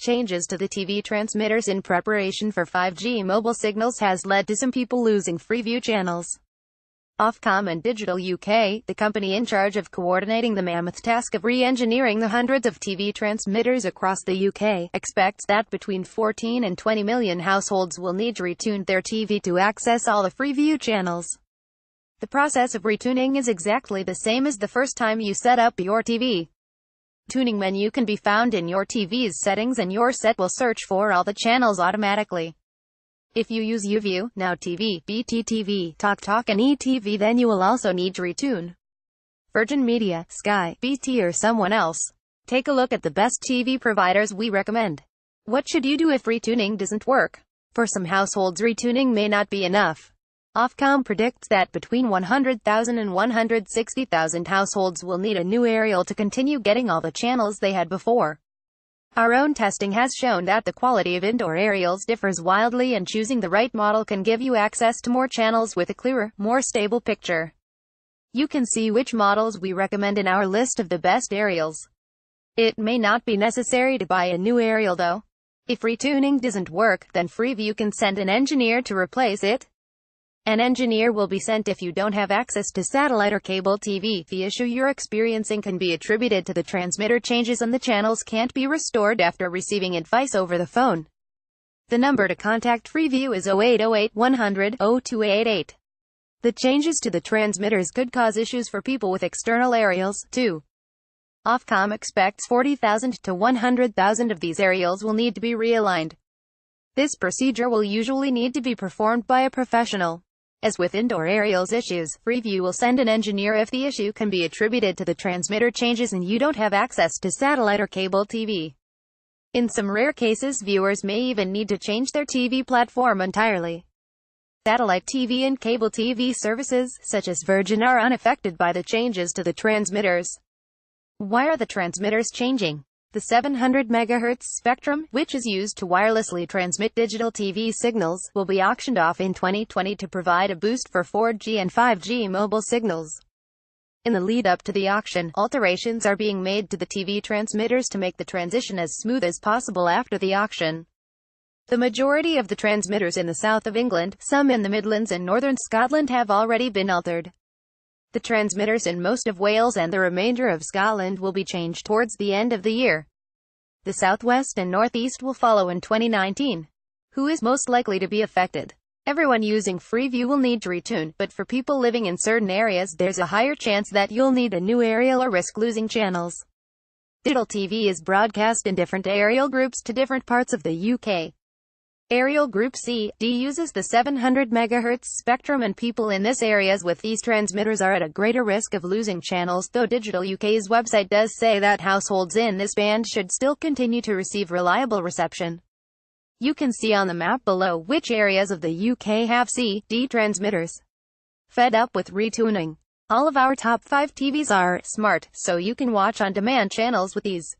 Changes to the TV transmitters in preparation for 5G mobile signals has led to some people losing Freeview channels. Ofcom and Digital UK, the company in charge of coordinating the mammoth task of re-engineering the hundreds of TV transmitters across the UK, expects that between 14 and 20 million households will need to retune their TV to access all the Freeview channels. The process of retuning is exactly the same as the first time you set up your TV. Tuning menu can be found in your TV's settings and your set will search for all the channels automatically. If you use YouView, Now TV, BT TV, TalkTalk and eTV, then you will also need to retune Virgin Media, Sky, BT or someone else. Take a look at the best TV providers we recommend. What should you do if retuning doesn't work? For some households, retuning may not be enough. Ofcom predicts that between 100,000 and 160,000 households will need a new aerial to continue getting all the channels they had before. Our own testing has shown that the quality of indoor aerials differs wildly, and choosing the right model can give you access to more channels with a clearer, more stable picture. You can see which models we recommend in our list of the best aerials. It may not be necessary to buy a new aerial though. If retuning doesn't work, then Freeview can send an engineer to replace it. An engineer will be sent if you don't have access to satellite or cable TV. The issue you're experiencing can be attributed to the transmitter changes and the channels can't be restored after receiving advice over the phone. The number to contact Freeview is 0808 100 0288. The changes to the transmitters could cause issues for people with external aerials, too. Ofcom expects 40,000 to 100,000 of these aerials will need to be realigned. This procedure will usually need to be performed by a professional. As with indoor aerials issues, Freeview will send an engineer if the issue can be attributed to the transmitter changes and you don't have access to satellite or cable TV. In some rare cases, viewers may even need to change their TV platform entirely. Satellite TV and cable TV services, such as Virgin, are unaffected by the changes to the transmitters. Why are the transmitters changing? The 700 MHz spectrum, which is used to wirelessly transmit digital TV signals, will be auctioned off in 2020 to provide a boost for 4G and 5G mobile signals. In the lead-up to the auction, alterations are being made to the TV transmitters to make the transition as smooth as possible after the auction. The majority of the transmitters in the south of England, some in the Midlands and northern Scotland, have already been altered. The transmitters in most of Wales and the remainder of Scotland will be changed towards the end of the year. The southwest and northeast will follow in 2019. Who is most likely to be affected? Everyone using Freeview will need to retune, but for people living in certain areas, there's a higher chance that you'll need a new aerial or risk losing channels. Digital TV is broadcast in different aerial groups to different parts of the UK. Aerial Group C, D uses the 700 MHz spectrum, and people in this areas with these transmitters are at a greater risk of losing channels, though Digital UK's website does say that households in this band should still continue to receive reliable reception. You can see on the map below which areas of the UK have C, D transmitters. Fed up with retuning? All of our top 5 TVs are smart, so you can watch on-demand channels with ease.